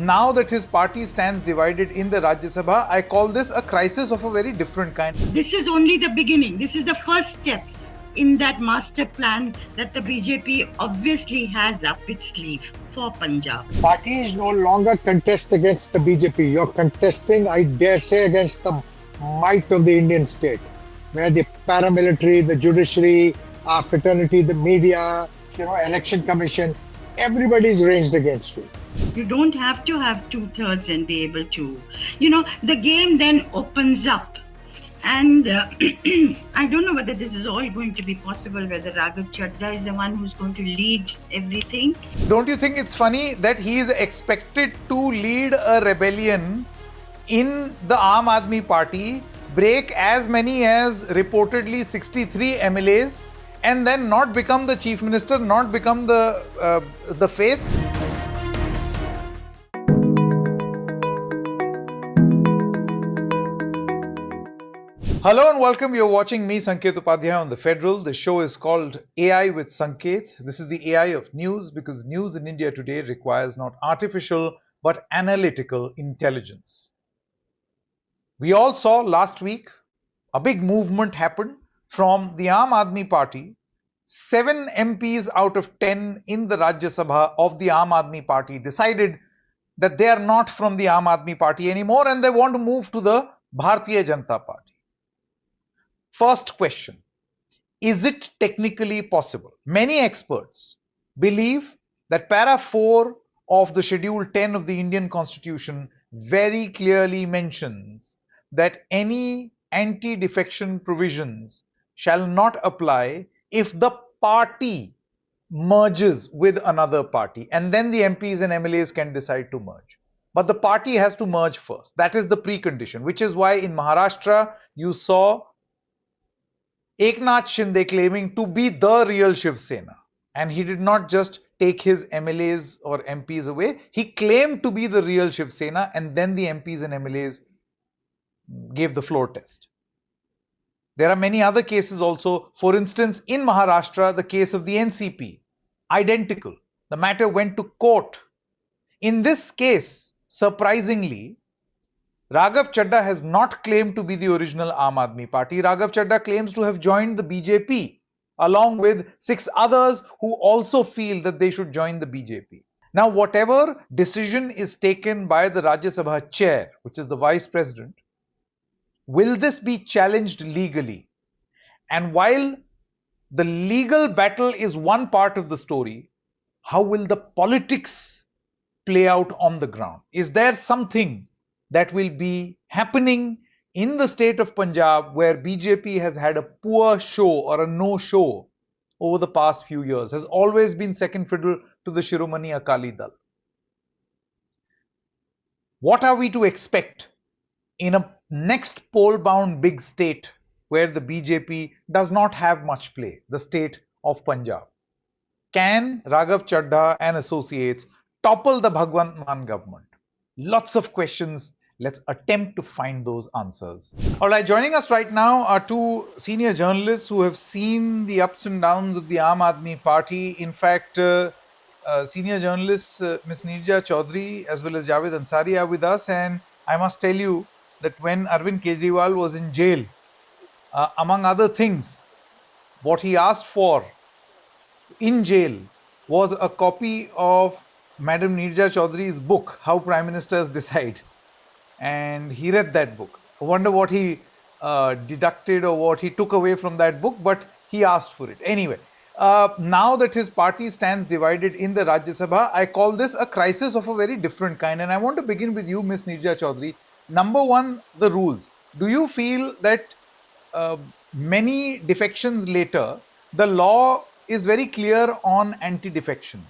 now that his party stands divided in the Rajya Sabha, I call this a crisis of a very different kind. This is only the beginning. This is the first step in that master plan that the BJP obviously has up its sleeve for Punjab. Parties no longer contest against the BJP. You're contesting, I dare say, against the might of the Indian state, where the paramilitary, the judiciary, our fraternity, the media, election commission, everybody is ranged against you. You don't have to have 2/3 and be able to. The game then opens up. And I don't know whether this is all going to be possible, whether Raghav Chadha is the one who's going to lead everything. Don't you think it's funny that he is expected to lead a rebellion in the Aam Aadmi Party, break as many as reportedly 63 MLAs, and then not become the chief minister, not become the face? Hello and welcome. You're watching me, Sanket Upadhyay, on The Federal. The show is called AI with Sanket. This is the AI of news because news in India today requires not artificial but analytical intelligence. We all saw last week a big movement happen from the Aam Aadmi Party. 7 MPs out of 10 in the Rajya Sabha of the Aam Aadmi Party decided that they are not from the Aam Aadmi Party anymore and they want to move to the Bharatiya Janata Party. First question, is it technically possible? Many experts believe that para 4 of the Schedule 10 of the Indian Constitution very clearly mentions that any anti-defection provisions shall not apply if the party merges with another party, and then the MPs and MLAs can decide to merge. But the party has to merge first. That is the precondition, which is why in Maharashtra you saw Eknath Shinde claiming to be the real Shiv Sena, and he did not just take his MLAs or MPs away, he claimed to be the real Shiv Sena, and then the MPs and MLAs gave the floor test. There are many other cases also. For instance, in Maharashtra, the case of the NCP, identical. The matter went to court. In this case, surprisingly, Raghav Chadha has not claimed to be the original Aam Aadmi Party. Raghav Chadha claims to have joined the BJP along with 6 others who also feel that they should join the BJP. Now, whatever decision is taken by the Rajya Sabha chair, which is the vice president, will this be challenged legally? And while the legal battle is one part of the story, how will the politics play out on the ground? Is there something that will be happening in the state of Punjab where BJP has had a poor show or a no show over the past few years, has always been second fiddle to the Shiromani Akali Dal? What are we to expect in a next poll-bound big state where the BJP does not have much play, the state of Punjab? Can Raghav Chadha and associates topple the Bhagwant Mann government? Lots of questions. Let's attempt to find those answers. All right, joining us right now are 2 senior journalists who have seen the ups and downs of the Aam Aadmi Party. In fact, senior journalists Ms. Neerja Chaudhary as well as Javed Ansari are with us, and I must tell you that when Arvind Kejriwal was in jail, among other things, what he asked for in jail was a copy of Madam Neerja Chaudhary's book, How Prime Ministers Decide. And he read that book. I wonder what he deducted or what he took away from that book, but he asked for it. Anyway, now that his party stands divided in the Rajya Sabha, I call this a crisis of a very different kind. And I want to begin with you, Ms. Neerja Chaudhary. Number one, the rules. Do you feel that many defections later, the law is very clear on anti-defection?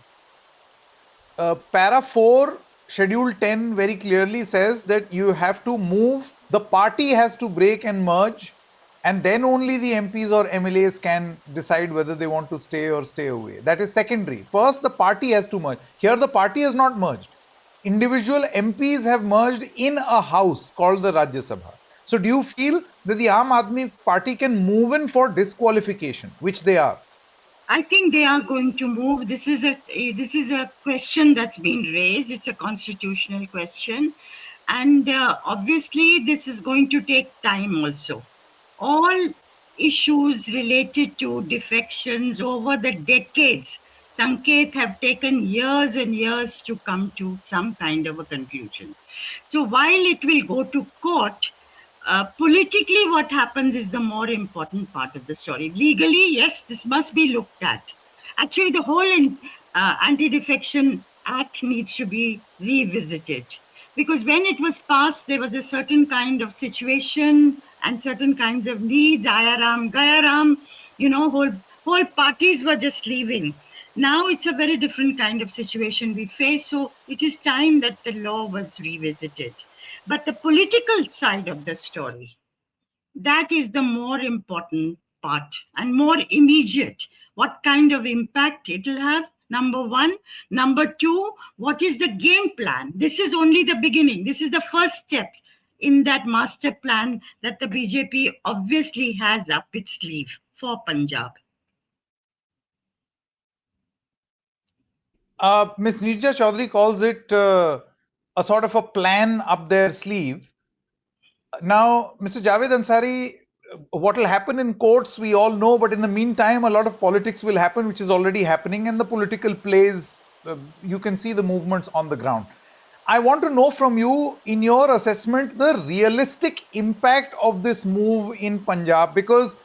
Para 4, Schedule 10 very clearly says that you have to move, the party has to break and merge, and then only the MPs or MLAs can decide whether they want to stay or stay away. That is secondary. First, the party has to merge. Here, the party has not merged. Individual MPs have merged in a house called the Rajya Sabha. So do you feel that the Aam Aadmi Party can move in for disqualification, which they are? I think they are going to move. This is a question that's been raised. It's a constitutional question, and obviously this is going to take time also. All issues related to defections over the decades, Sanket, have taken years and years to come to some kind of a conclusion. So while it will go to court, politically, what happens is the more important part of the story. Legally, yes, this must be looked at. Actually, the whole anti-defection act needs to be revisited, because when it was passed, there was a certain kind of situation and certain kinds of needs. Ayaram, Gayaram, whole parties were just leaving. Now it's a very different kind of situation we face. So it is time that the law was revisited. But the political side of the story, that is the more important part and more immediate. What kind of impact it will have? Number one. Number two, what is the game plan? This is only the beginning. This is the first step in that master plan that the BJP obviously has up its sleeve for Punjab. Ms. Neerja Chaudhary calls it a sort of a plan up their sleeve. Now, Mr. Javed Ansari, what will happen in courts, we all know, but in the meantime, a lot of politics will happen, which is already happening, and the political plays, you can see the movements on the ground. I want to know from you, in your assessment, the realistic impact of this move in Punjab, because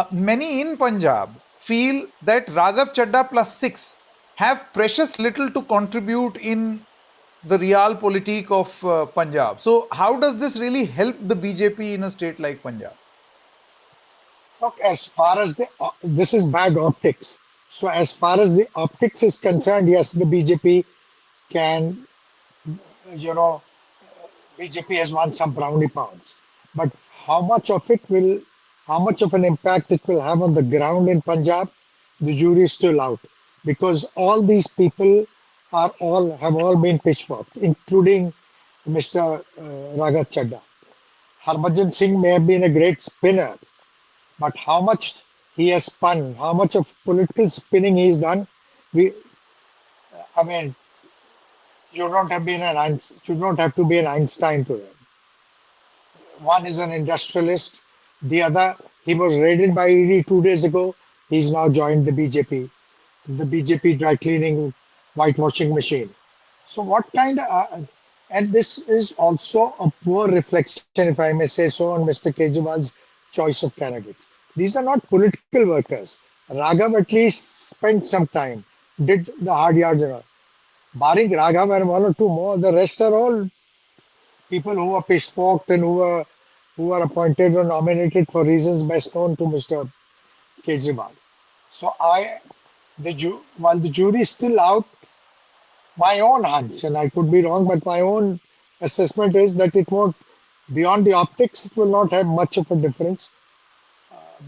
many in Punjab feel that Raghav Chadha plus 6 have precious little to contribute in the realpolitik of Punjab. So, how does this really help the BJP in a state like Punjab? Look, as far as this is bad optics. So as far as the optics is concerned, yes, the BJP can, you know, BJP has won some brownie pounds. But how much of it will, how much of an impact it will have on the ground in Punjab, the jury is still out. Because all these people have all been pitchforked, including Mr. Raghav Chadha. Harbhajan Singh may have been a great spinner, but how much he has spun, how much of political spinning he's done, we, I mean, you don't have been you don't have to be an Einstein to them. One is an industrialist, the other, he was raided by ED 2 days ago. He's now joined the BJP dry cleaning whitewashing machine. So what kind of, and this is also a poor reflection, if I may say so, on Mr. Kejriwal's choice of candidates. These are not political workers. Raghav at least spent some time, did the hard yards and all. Barring Raghav and one or two more, the rest are all people who were pitchforked and who were appointed or nominated for reasons best known to Mr. Kejriwal. So while the jury is still out, my own hunch, and I could be wrong, but my own assessment is that it won't, beyond the optics, it will not have much of a difference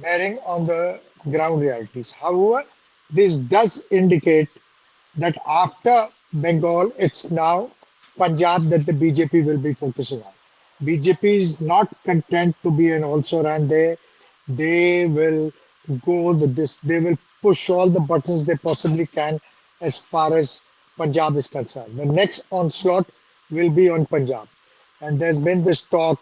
bearing on the ground realities. However, this does indicate that after Bengal, it's now Punjab that the BJP will be focusing on. BJP is not content to be an also ran there. They will they will push all the buttons they possibly can as far as Punjab is concerned. The next onslaught will be on Punjab. And there's been this talk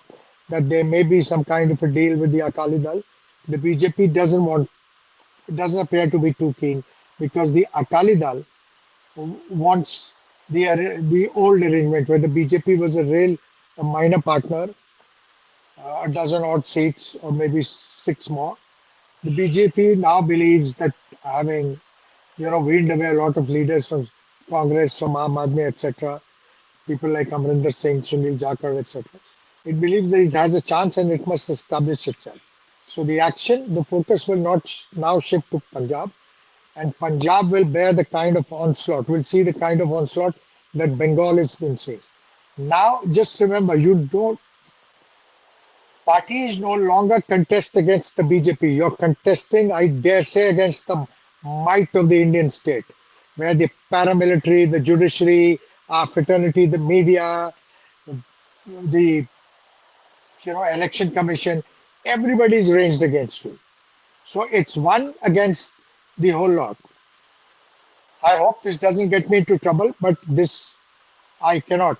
that there may be some kind of a deal with the Akali Dal. The BJP doesn't appear to be too keen, because the Akali Dal wants the old arrangement where the BJP was a minor partner, a dozen odd seats or maybe 6 more. The BJP now believes that having, weaned away a lot of leaders from Congress, from Aadmi, etc., people like Amrinder Singh, Sunil Jakar, etc., it believes that it has a chance and it must establish itself. So the focus will not now shift to Punjab, and Punjab will bear the kind of onslaught. We'll see the kind of onslaught that Bengal has been seeing. Now, just remember, parties no longer contest against the BJP. You're contesting, I dare say, against the might of the Indian state, where the paramilitary, the judiciary, our fraternity, the media, the election commission, everybody is ranged against you. So it's one against the whole lot. I hope this doesn't get me into trouble, but this I cannot.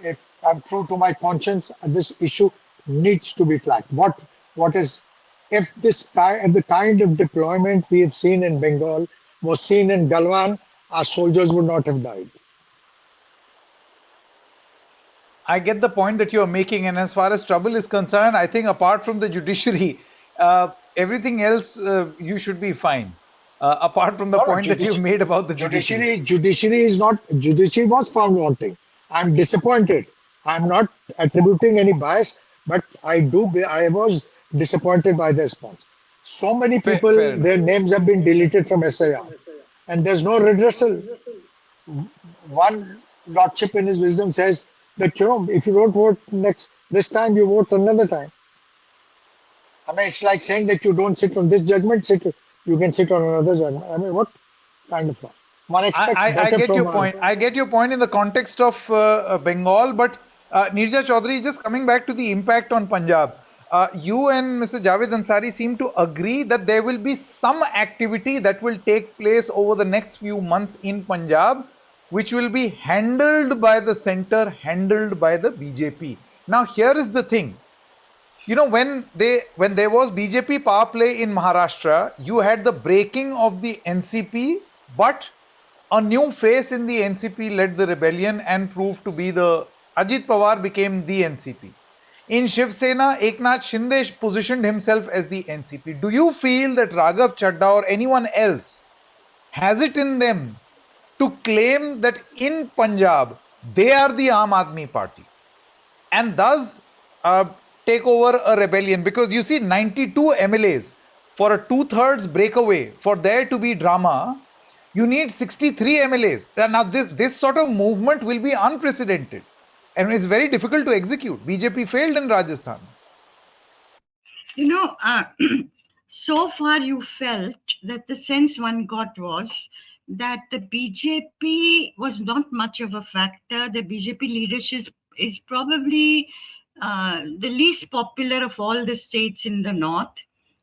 If I'm true to my conscience, this issue needs to be flagged. What is if if the kind of deployment we have seen in Bengal was seen in Galwan, our soldiers would not have died. I get the point that you're making, and as far as trouble is concerned, I think apart from the judiciary, everything else you should be fine. Apart from the point that you made about the judiciary. Judiciary was found wanting. I'm disappointed. I'm not attributing any bias, but I was disappointed by the response. So many people, Fair their names have been deleted from SIR, and there's no redressal. One lordship in his wisdom says that, if you don't vote this time, you vote another time. I mean, it's like saying that you don't sit on this judgment, you can sit on another judgment. I mean, what kind of law? One expects I get your point. I get your point in the context of Bengal, but Neerja Chaudhary, just coming back to the impact on Punjab, you and Mr. Javed Ansari seem to agree that there will be some activity that will take place over the next few months in Punjab, which will be handled by the center, handled by the BJP. Now, here is the thing. When there was BJP power play in Maharashtra, you had the breaking of the NCP, but a new face in the NCP led the rebellion and proved to be Ajit Pawar became the NCP. In Shiv Sena, Eknath Shinde positioned himself as the NCP. Do you feel that Raghav Chadha or anyone else has it in them to claim that in Punjab they are the Aam Aadmi party and thus take over a rebellion? Because you see, 92 MLAs for a 2/3 breakaway, for there to be drama, you need 63 MLAs. Now, this sort of movement will be unprecedented and it's very difficult to execute. BJP failed in Rajasthan. So far you felt that the sense one got was that the BJP was not much of a factor. The BJP leadership is probably the least popular of all the states in the north,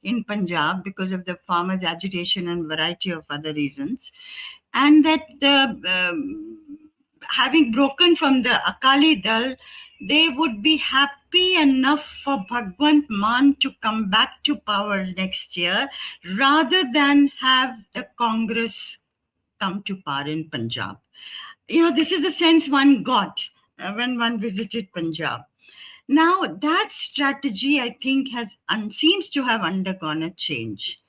in Punjab, because of the farmers' agitation and variety of other reasons. And that having broken from the Akali Dal, they would be happy enough for Bhagwant Mann to come back to power next year rather than have the Congress come to power in Punjab. This is the sense one got when one visited Punjab. Now, that strategy, I think, seems to have undergone a change.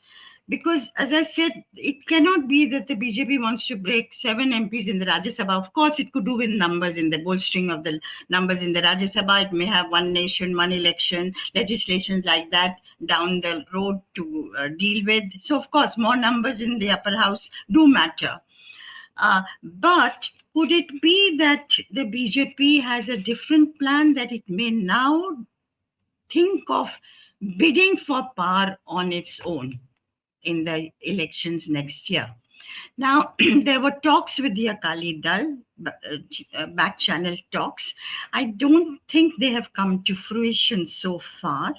Because, as I said, it cannot be that the BJP wants to break 7 MPs in the Rajya Sabha. Of course, it could do with numbers in the bolstering of the numbers in the Rajya Sabha. It may have one nation, one election, legislations like that down the road to deal with. So, of course, more numbers in the upper house do matter. But could it be that the BJP has a different plan, that it may now think of bidding for power on its own in the elections next year? Now, there were talks with the Akali Dal, back channel talks. I don't think they have come to fruition so far.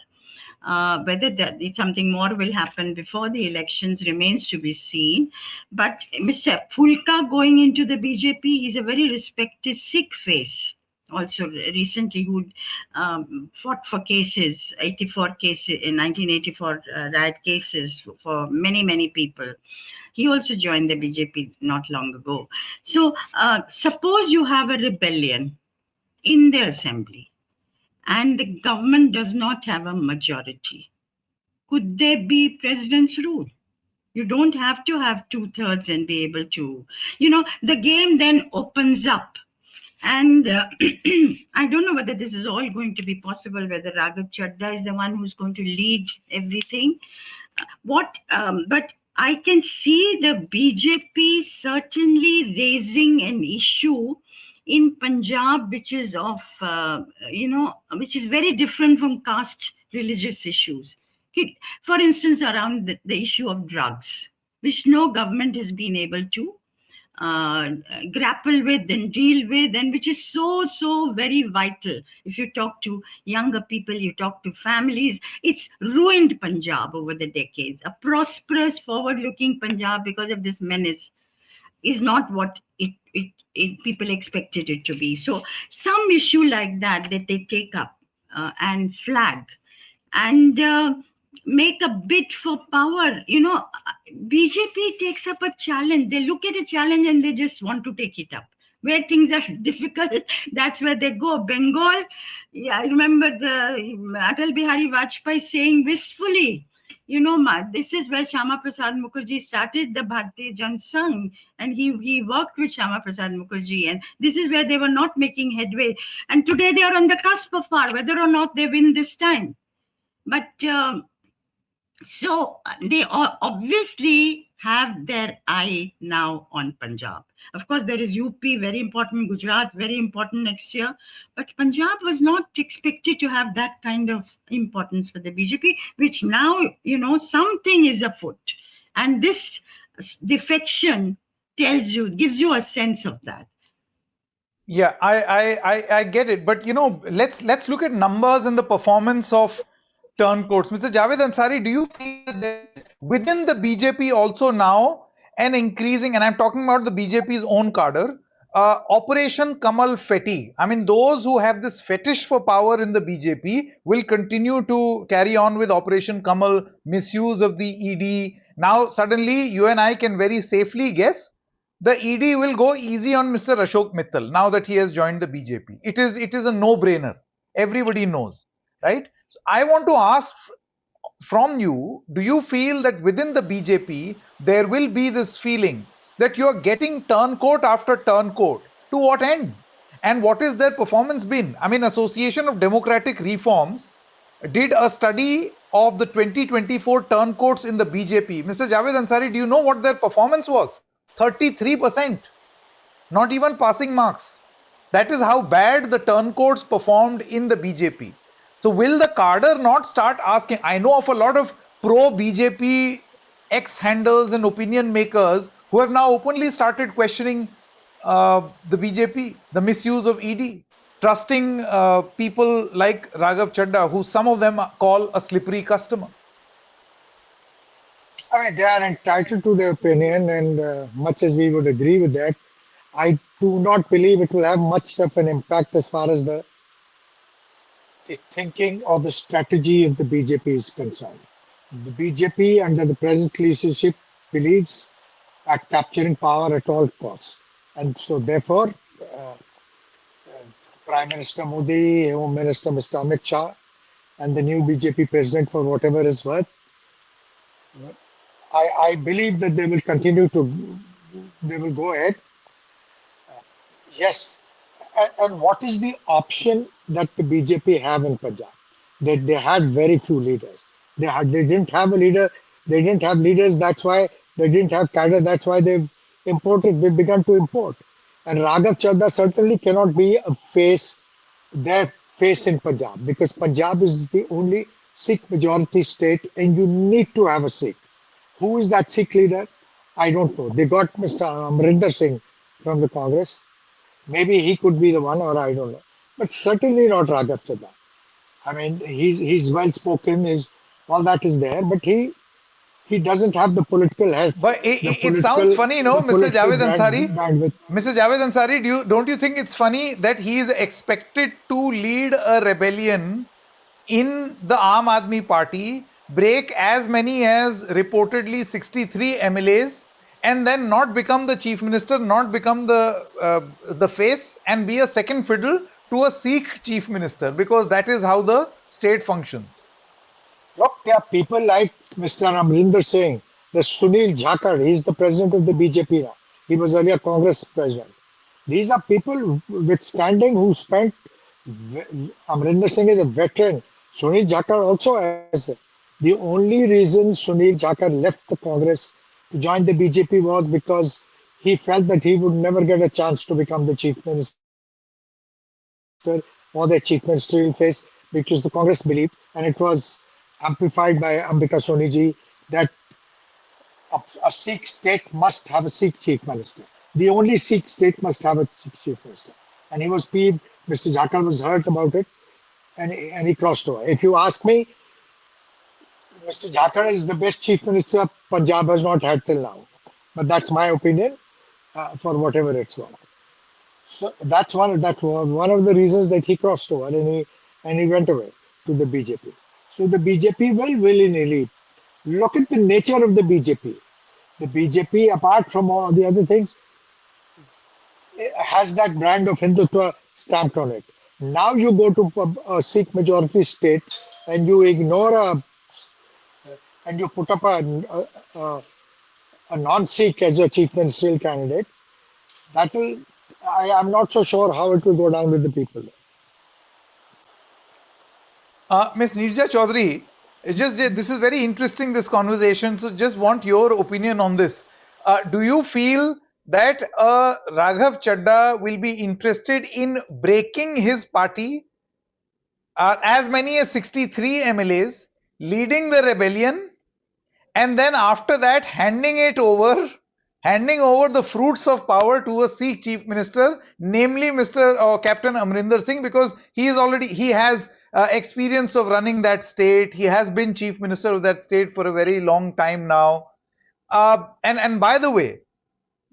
Whether something more will happen before the elections remains to be seen. But Mr. Phulka going into the BJP is a very respected Sikh face. Also recently, who fought for cases, 84 cases in 1984 riot cases for many people. He also joined the BJP not long ago. So suppose you have a rebellion in the assembly and the government does not have a majority. Could there be president's rule? You don't have to have 2/3 and be able to, the game then opens up. And I don't know whether this is all going to be possible, whether Raghav Chadha is the one who's going to lead everything. But I can see the BJP certainly raising an issue in Punjab, which is which is very different from caste religious issues. For instance, around the issue of drugs, which no government has been able to grapple with and deal with, and which is so very vital. If you talk to younger people, you talk to families, it's ruined Punjab over the decades. A prosperous, forward-looking Punjab, because of this menace, is not what it people expected it to be. So some issue like that they take up and flag and make a bid for power. BJP takes up a challenge. They look at a challenge and they just want to take it up. Where things are difficult, that's where they go. Bengal, yeah, I remember the Atal Bihari Vajpayee saying wistfully, this is where Shama Prasad Mukherjee started the Bharatiya Jan Sangh, and he worked with Shama Prasad Mukherjee, and this is where they were not making headway. And today they are on the cusp of power, whether or not they win this time. But so they obviously have their eye now on Punjab. Of course, there is UP, very important, Gujarat, very important next year. But Punjab was not expected to have that kind of importance for the BJP, which now, something is afoot. And this defection gives you a sense of that. Yeah, I get it. But, let's look at numbers and the performance of turncoats. Mr. Javed Ansari, do you feel that within the BJP also now an increasing, and I'm talking about the BJP's own cadre, Operation Kamal fetigue? I mean, those who have this fetish for power in the BJP will continue to carry on with Operation Kamal, misuse of the ED. Now, suddenly, you and I can very safely guess the ED will go easy on Mr. Ashok Mittal now that he has joined the BJP. It is a no-brainer. Everybody knows, right? So I want to ask from you, do you feel that within the BJP, there will be this feeling that you are getting turncoat after turncoat? To what end? And what is their performance been? I mean, Association of Democratic Reforms did a study of the 2024 turncoats in the BJP. Mr. Javed Ansari, do you know what their performance was? 33%. Not even passing marks. That is how bad the turncoats performed in the BJP. So will the cadre not start asking? I know of a lot of pro-BJP ex-handles and opinion makers who have now openly started questioning the BJP, the misuse of ED, trusting people like Raghav Chadha, who some of them call a slippery customer. I mean, they are entitled to their opinion, and much as we would agree with that, I do not believe it will have much of an impact as far as the thinking or the strategy of the BJP is concerned. The BJP under the present leadership believes at capturing power at all costs. And so therefore, Prime Minister Modi, Home Minister Mr. Amit Shah, and the new BJP president, for whatever is worth, I believe that they will go ahead. Yes. And what is the option that the BJP have in Punjab? They had very few leaders. They didn't have a leader. They didn't have leaders. That's why they didn't have cadre. That's why they've begun to import. And Raghav Chadha certainly cannot be their face in Punjab, because Punjab is the only Sikh majority state, and you need to have a Sikh. Who is that Sikh leader? I don't know. They got Mr. Amrinder Singh from the Congress. Maybe he could be the one, or I don't know. But certainly not Raghav Chadha. I mean, he's well spoken, all that is there, but he doesn't have the political health. But it sounds funny, Mr. Javed Ansari. Mr. Javed Ansari, don't you think it's funny that he is expected to lead a rebellion in the Aam Aadmi Party, break as many as reportedly 63 MLAs, and then not become the chief minister, not become the face, and be a second fiddle to a Sikh chief minister, because that is how the state functions? Look, there are people like Mr. Amrinder Singh, the Sunil Jhakar, he's the president of the BJP now. He was earlier Congress president. These are people with standing who spent, Amrinder Singh is a veteran. Sunil Jhakar also has. The only reason Sunil Jhakar left the Congress to join the BJP was because he felt that he would never get a chance to become the chief minister or the chief ministerial face, because the Congress believed, and it was amplified by Ambika Soniji, that a Sikh state must have a Sikh chief minister. the only Sikh state must have a chief minister. And he was peeved. Mr. Jhakar was hurt about it, and he crossed over. If you ask me, Mr. Jhakar is the best chief minister Punjab has not had till now. But that's my opinion, for whatever it's worth. So that's one of the reasons that he crossed over, and he went away to the BJP. So the BJP will willy-nilly look at the nature of the BJP. The BJP, apart from all the other things, has that brand of Hindutva stamped on it. Now you go to a Sikh majority state and you ignore and you put up a non-Sikh as a chief ministerial candidate. I'm not so sure how it will go down with the people. Ms. Neerja Chaudhary, this is very interesting, this conversation. So just want your opinion on this. Do you feel that Raghav Chadha will be interested in breaking his party, as many as 63 MLAs, leading the rebellion, and then after that handing over the fruits of power to a Sikh chief minister, namely Captain Amrinder Singh, because he has experience of running that state. He has been chief minister of that state for a very long time now. And by the way,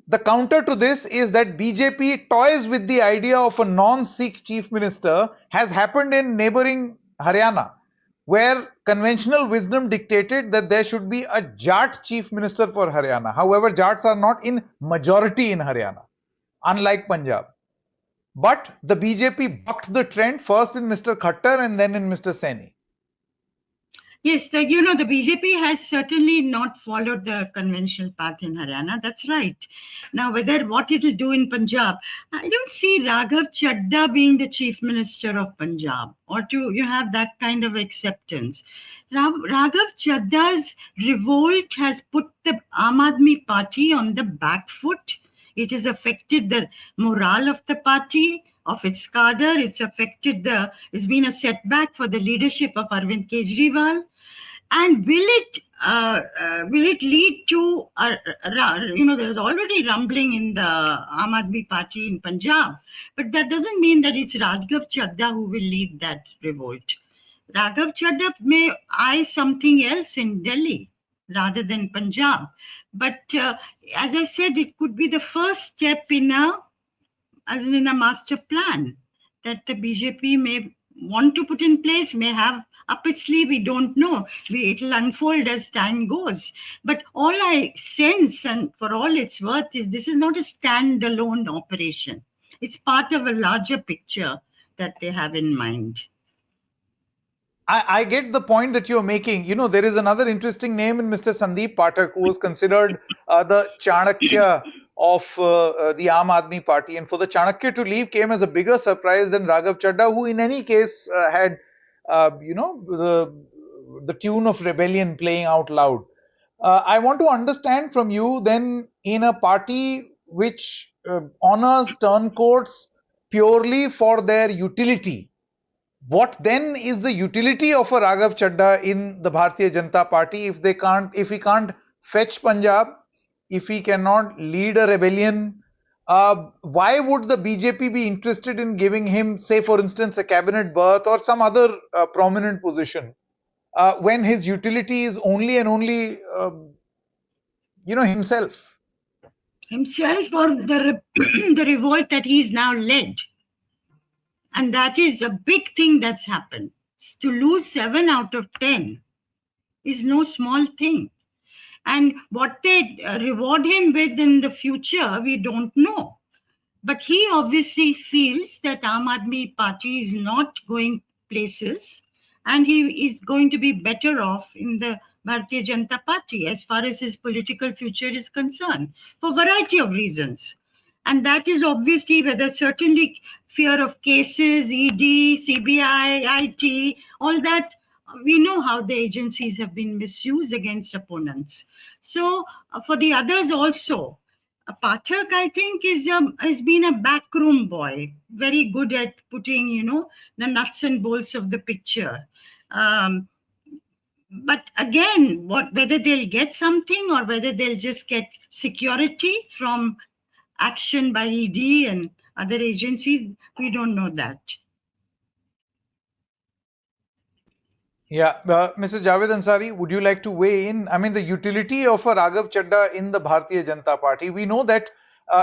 the counter to this is that BJP toys with the idea of a non-Sikh chief minister has happened in neighboring Haryana, where conventional wisdom dictated that there should be a Jat chief minister for Haryana. However, Jats are not in majority in Haryana, unlike Punjab. But the BJP bucked the trend first in Mr. Khattar and then in Mr. Saini. Yes, the BJP has certainly not followed the conventional path in Haryana. That's right. Now, what it will do in Punjab, I don't see Raghav Chadha being the chief minister of Punjab, or you have that kind of acceptance. Raghav Chadha's revolt has put the Aam Aadmi party on the back foot. It has affected the morale of the party, of its cadre. It's been a setback for the leadership of Arvind Kejriwal. And will it lead to, there's already rumbling in the Aam Aadmi party in Punjab, but that doesn't mean that it's Raghav Chadha who will lead that revolt. Raghav Chadha may eye something else in Delhi rather than Punjab. But as I said, it could be the first step in a master plan that the BJP may want to put in place, may have up its sleeve. We don't know. It'll unfold as time goes. But all I sense, and for all it's worth, is this is not a standalone operation. It's part of a larger picture that they have in mind. I get the point that you're making. There is another interesting name in Mr. Sandeep Pathak, who was considered the Chanakya of the Aam Aadmi party. And for the Chanakya to leave came as a bigger surprise than Raghav Chadha, who in any case had, the tune of rebellion playing out loud. I want to understand from you then, in a party which honors turncoats purely for their utility, what then is the utility of a Raghav Chadha in the Bharatiya Janata Party if he can't fetch Punjab, if he cannot lead a rebellion? Why would the BJP be interested in giving him, say for instance, a cabinet berth or some other prominent position, when his utility is only and only, himself? Himself, or the revolt that he's now led. And that is a big thing that's happened. To lose 7 out of 10 is no small thing. And what they reward him with in the future, we don't know. But he obviously feels that Aam Aadmi party is not going places, and he is going to be better off in the Bharatiya Janata Party as far as his political future is concerned, for a variety of reasons. And that is obviously certainly fear of cases, ED, CBI, IT, all that. We know how the agencies have been misused against opponents. So for the others also, Pathak, I think, has been a backroom boy, very good at putting, the nuts and bolts of the picture. But again, whether they'll get something or whether they'll just get security from action by ED and other agencies? We don't know that. Yeah, Mr. Javed Ansari, would you like to weigh in? I mean, the utility of a Raghav Chadha in the Bharatiya Janata Party. We know that.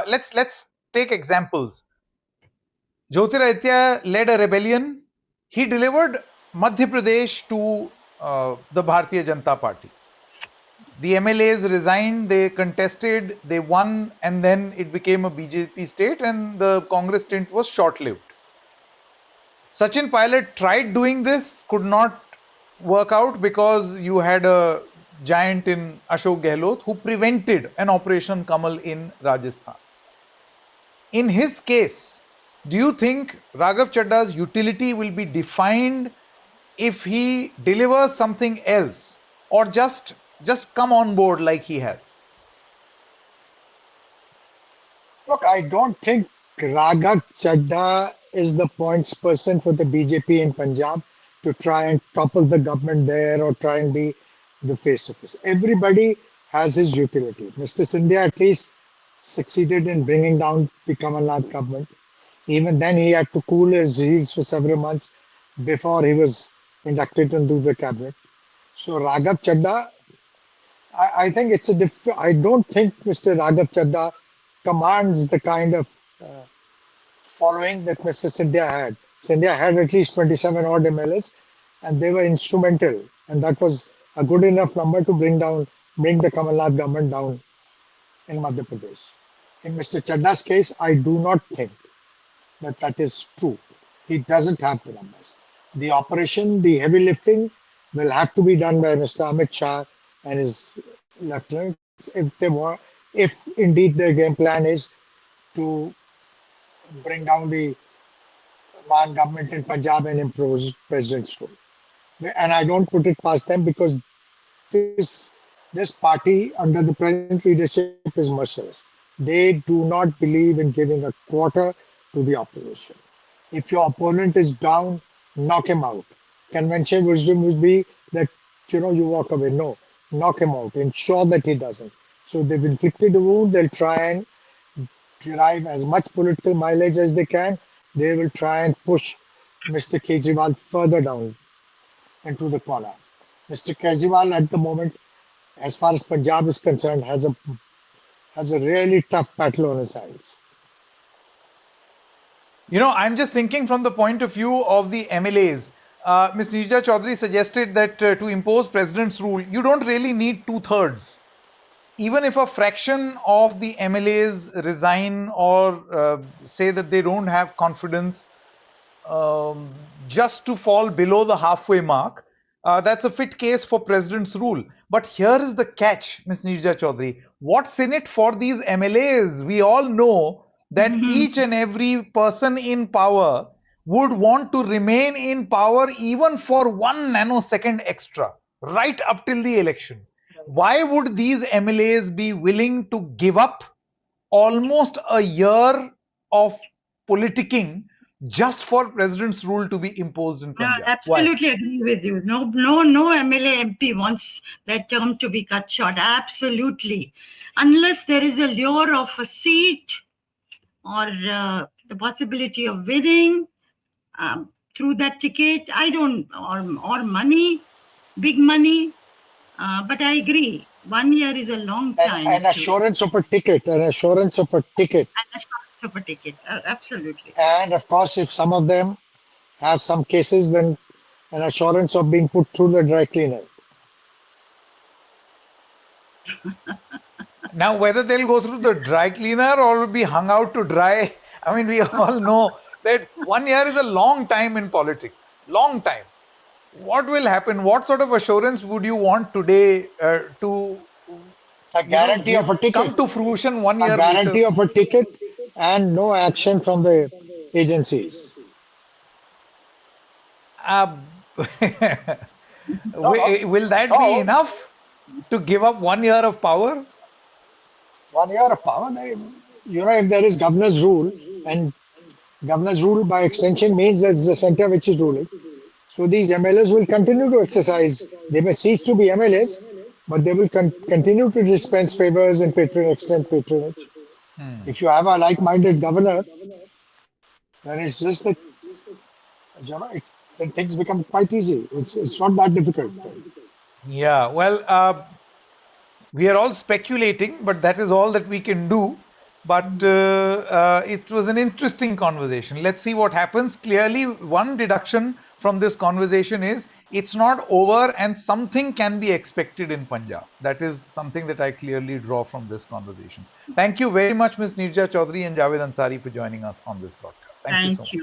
Let's take examples. Jyotiraditya led a rebellion. He delivered Madhya Pradesh to the Bharatiya Janata Party. The MLAs resigned, they contested, they won, and then it became a BJP state, and the Congress stint was short-lived. Sachin Pilot tried doing this, could not work out because you had a giant in Ashok Gehlot who prevented an Operation Kamal in Rajasthan. In his case, do you think Raghav Chadda's utility will be defined if he delivers something else, or just come on board like he has? Look, I don't think Raghav Chadha is the points person for the BJP in Punjab to try and topple the government there or try and be the face of it. Everybody has his utility. Mr. Sindhya at least succeeded in bringing down the Kamalnath government. Even then, he had to cool his heels for several months before he was inducted into the cabinet. So Raghav Chadha, I think it's a I don't think Mr. Raghav Chadha commands the kind of following that Mr. Sindhya had. Sindhya had at least 27 odd MLAs, and they were instrumental, and that was a good enough number to bring the Kamalnath government down in Madhya Pradesh. In Mr. Chadda's case, I do not think that is true. He doesn't have the numbers. The operation, the heavy lifting, will have to be done by Mr. Amit Shah and his lieutenants if indeed their game plan is to bring down the Man government in Punjab and impose president's rule. And I don't put it past them because this party under the present leadership is merciless. They do not believe in giving a quarter to the opposition. If your opponent is down, knock him out. Conventional wisdom would be that you walk away. No, knock him out. Ensure that he doesn't. So they've inflicted a wound. They'll try and derive as much political mileage as they can. They will try and push Mr. Kejriwal further down into the corner. Mr. Kejriwal at the moment, as far as Punjab is concerned, has a really tough battle on his hands. I'm just thinking from the point of view of the MLAs. Ms. Neerja Chaudhary suggested that to impose president's rule, you don't really need 2/3. Even if a fraction of the MLAs resign or say that they don't have confidence just to fall below the halfway mark, that's a fit case for president's rule. But here is the catch, Ms. Neerja Chaudhary. What's in it for these MLAs? We all know that each and every person in power would want to remain in power even for 1 nanosecond extra, right up till the election. Why would these MLAs be willing to give up almost a year of politicking just for president's rule to be imposed in Punjab? No, absolutely agree with you. No MLA MP wants that term to be cut short. Absolutely. Unless there is a lure of a seat or the possibility of winning through that ticket, or money, big money. But I agree, 1 year is a long time. An assurance of a ticket. Absolutely. And of course, if some of them have some cases, then an assurance of being put through the dry cleaner. Now, whether they'll go through the dry cleaner or will be hung out to dry, I mean, we all know that 1 year is a long time in politics. Long time. What will happen? What sort of assurance would you want today to a guarantee of a ticket come to fruition 1 year later? A guarantee of a ticket and no action from the agencies. Will that be enough to give up 1 year of power? 1 year of power? If there is governor's rule, and governor's rule by extension means that it's the center which is ruling. So these MLAs will continue to exercise. They may cease to be MLAs, but they will continue to dispense favors and extend patronage. If you have a like-minded governor, then it's just that then things become quite easy. It's not that difficult. Yeah, well, we are all speculating, but that is all that we can do. But it was an interesting conversation. Let's see what happens. Clearly, one deduction from this conversation is it's not over and something can be expected in Punjab. That is something that I clearly draw from this conversation. Thank you very much, Ms. Neerja Chaudhary and Javed Ansari, for joining us on this broadcast. Thank you so much.